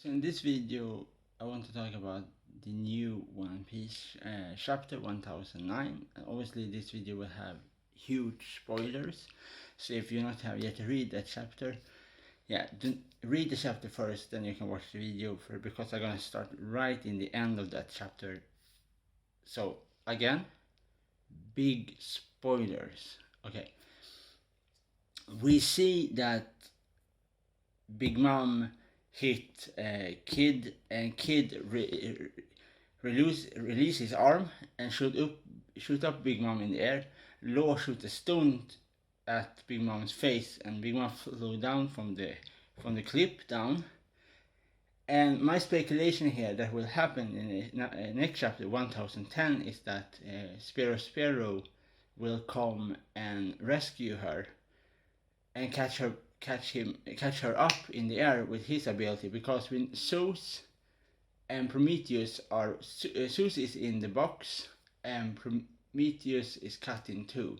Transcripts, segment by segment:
So in this video I want to talk about the new One Piece chapter 1009. And obviously this video will have huge spoilers, so if you not have yet read that chapter, read the chapter first, then you can watch the video because I'm gonna start right in the end of that chapter. So again, big spoilers. Okay, we see that Big Mom hit Kid, and Kid release his arm and shoot up Big Mom in the air. Law shoot a stone at Big Mom's face, and Big Mom flew down from the cliff down. And my speculation here that will happen in the next chapter 1010 is that Sparrow will come and rescue her and catch her up in the air with his ability, because when Zeus and Prometheus are Zeus is in the box and Prometheus is cut in two.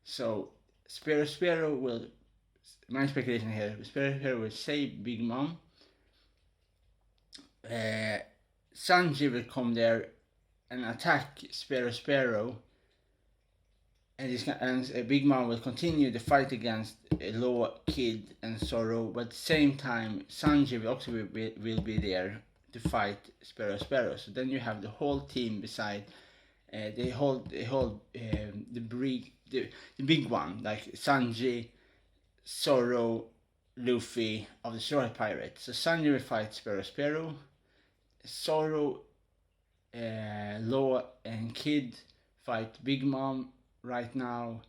So Sparrow will, my speculation here, Sparrow will save Big Mom. Sanji will come there and attack Sparrow, and Big Mom will continue the fight against Law, Kid, and Sorrow. But at the same time, Sanji will also will be there to fight Sparrow. So then you have the whole team beside the big one, like Sanji, Sorrow, Luffy of the Straw Hat Pirates. So Sanji will fight Sparrow. Sorrow, Law, and Kid fight Big Mom right now,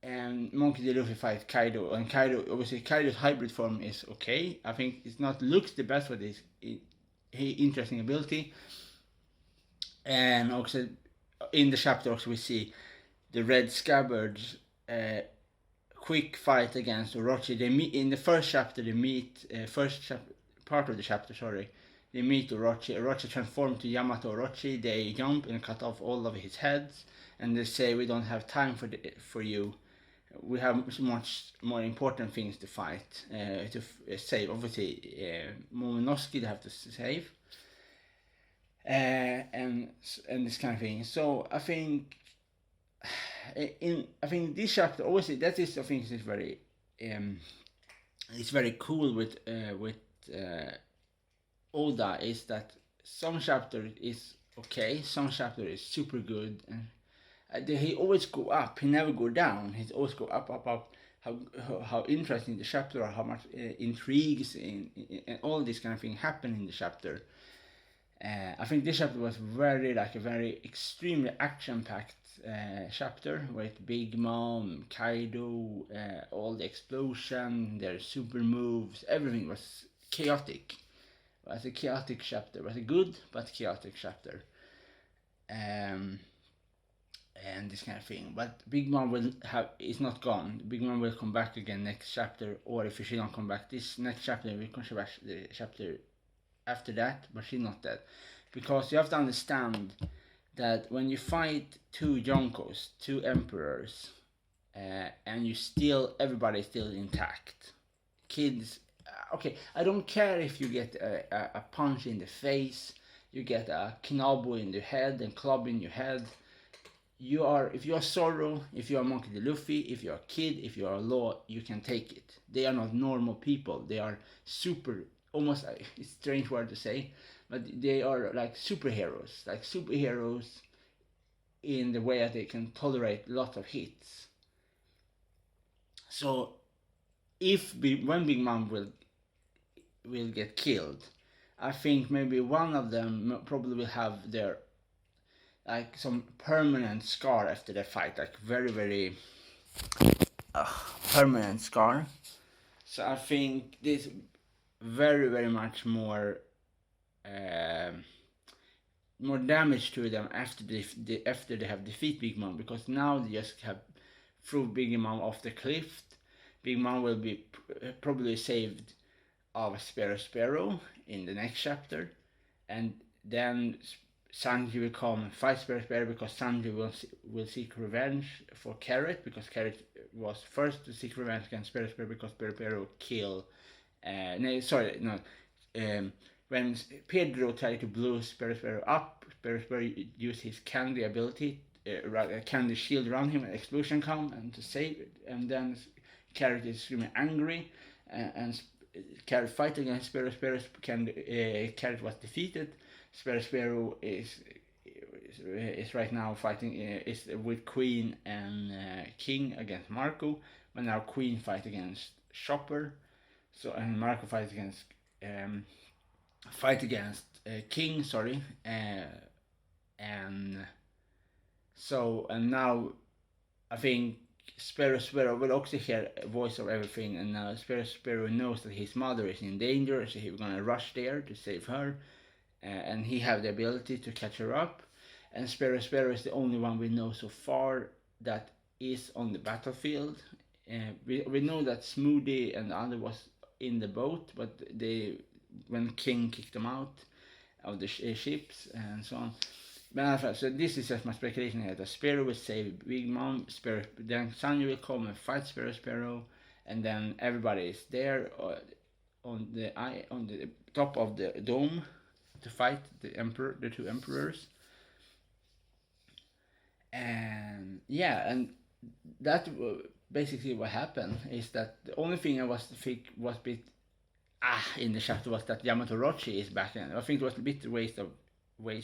and Monkey D. Luffy fight Kaido. And Kaido's hybrid form is okay. I think it's not looks the best for this interesting ability. And also in the chapter also we see the Red Scabbards quick fight against Orochi. They meet in the first chapter. They meet part of the chapter. Sorry. They meet Orochi. Orochi transformed to Yamato Orochi. They jump and cut off all of his heads, and they say, "We don't have time for you. We have much more important things to fight, to save." Obviously, Momonosuke they have to save, and this kind of thing. So I think this chapter, obviously, that is, I think, is very it's very cool with Oda, is that some chapter is okay, some chapter is super good, and he always go up. He never go down. He always go up. How interesting the chapter are, how much intrigues and all this kind of thing happen in the chapter. I think this chapter was very extremely action-packed chapter with Big Mom, Kaido, all the explosion, their super moves, everything was chaotic. It was a chaotic chapter. It was a good but chaotic chapter. And this kind of thing. But Big Mom is not gone. Big Mom will come back again next chapter, or if she don't come back this next chapter, we come back the chapter after that, but she's not dead. Because you have to understand that when you fight two Yonkos, two emperors, and everybody's still intact. Kids, okay, I don't care if you get a punch in the face, you get a knobble in the head and club in your head. If you are Sorrow, if you are Monkey D. Luffy, if you are Kid, if you are Law, you can take it. They are not normal people. They are almost, it's a strange word to say, but they are like superheroes. Like superheroes in the way that they can tolerate lots of hits. So when Big Mom will get killed, I think maybe one of them probably will have their some permanent scar after the fight, like very, very permanent scar. So I think this very, very much more damage to them after they have defeat Big Mom, because now they just have threw Big Mom off the cliff. Big Mom will be probably saved of Sparrow in the next chapter, and then Sanji will come and fight Sparrow, because Sanji will seek revenge for Carrot, because Carrot was first to seek revenge against Sparrow because Sparrow killed when Pedro tried to blow Sparrow up, Sparrow used his candy ability, a candy shield around him, an explosion come and to save it, and then Carrot is extremely angry, and Carrot fight against Sparrow. Carrot was defeated. Sparrow is right now fighting is with Queen and King against Marco, but now Queen fight against Chopper, so and Marco fight against King, sorry, and so and now I think Sparrow will also hear a voice of everything, and now Sparrow knows that his mother is in danger, so he's gonna rush there to save her, and he have the ability to catch her up. And Sparrow is the only one we know so far that is on the battlefield. We know that Smoothie and the other was in the boat, but when King kicked them out of the ships and so on. But so this is just my speculation here, that Sparrow will save Big Mom, then Sanji will come and fight Sparrow, and then everybody is there on the top of the dome to fight the two emperors. And yeah, and that basically what happened is that the only thing I was a bit in the chapter was that Yamato Orochi is back, and I think it was a bit waste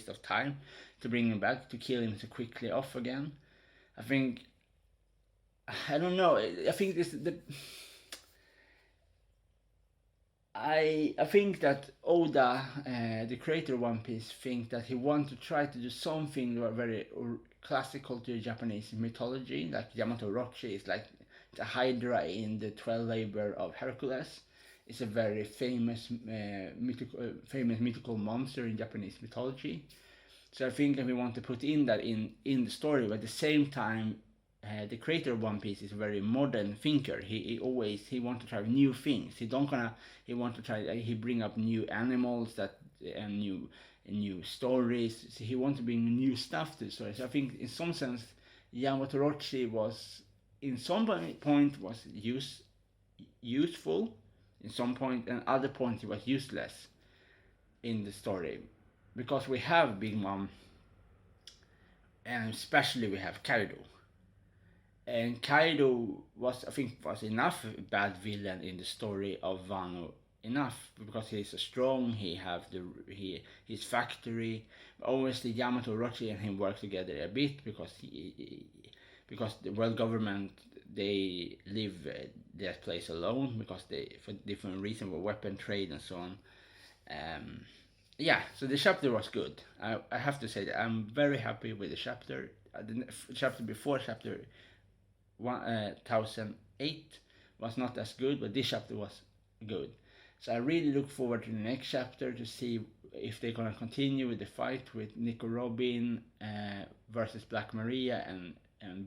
of time to bring him back, to kill him so quickly off again. I don't know. I think I think that Oda, the creator of One Piece, think that he wants to try to do something very classical to Japanese mythology, like Yamato Orochi is like the Hydra in the 12 Labor of Hercules. It's a very famous mythical monster in Japanese mythology. So I think we want to put in that in the story, but at the same time, the creator of One Piece is a very modern thinker. He wants to try new things. He bring up new animals and new stories. So he wants to bring new stuff to the story. So I think in some sense, Yamato Orochi was in some point was useful. In some point, and other point, he was useless in the story, because we have Big Mom, and especially we have Kaido. And Kaido was enough bad villain in the story of Wano, enough, because he's strong. He have his factory. Obviously, Yamato Orochi and him work together a bit because the world government, they leave that place alone because they, for different reasons, for weapon trade and so on. Yeah, so the chapter was good. I have to say that I'm very happy with the chapter. The chapter before, chapter 1008, was not as good, but this chapter was good. So I really look forward to the next chapter to see if they're gonna continue with the fight with Nico Robin versus Black Maria and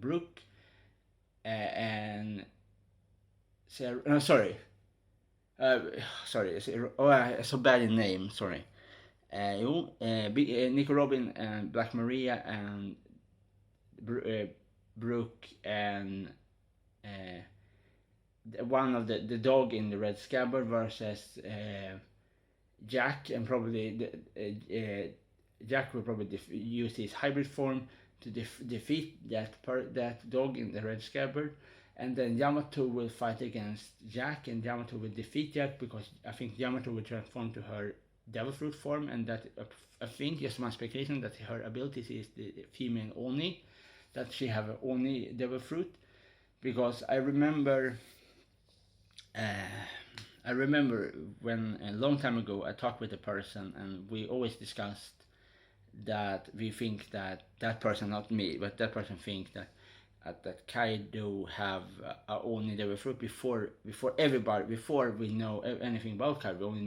Brooke. And Sarah, no, sorry, so bad in name. Sorry. Nico Robin and Black Maria and Brooke and one of the dog in the red scabbard versus Jack, and probably Jack will probably use his hybrid form to defeat that dog in the red scabbard, and then Yamato will fight against Jack, and Yamato will defeat Jack because I think Yamato will transform to her devil fruit form, and that I think, just my speculation, that her abilities is the female Oni, that she have an Oni devil fruit, because I remember when a long time ago I talked with a person, and we always discussed that we think that person, not me, but that person think that Kaido have a Oni devil fruit before everybody, before we know anything about Kaido. We only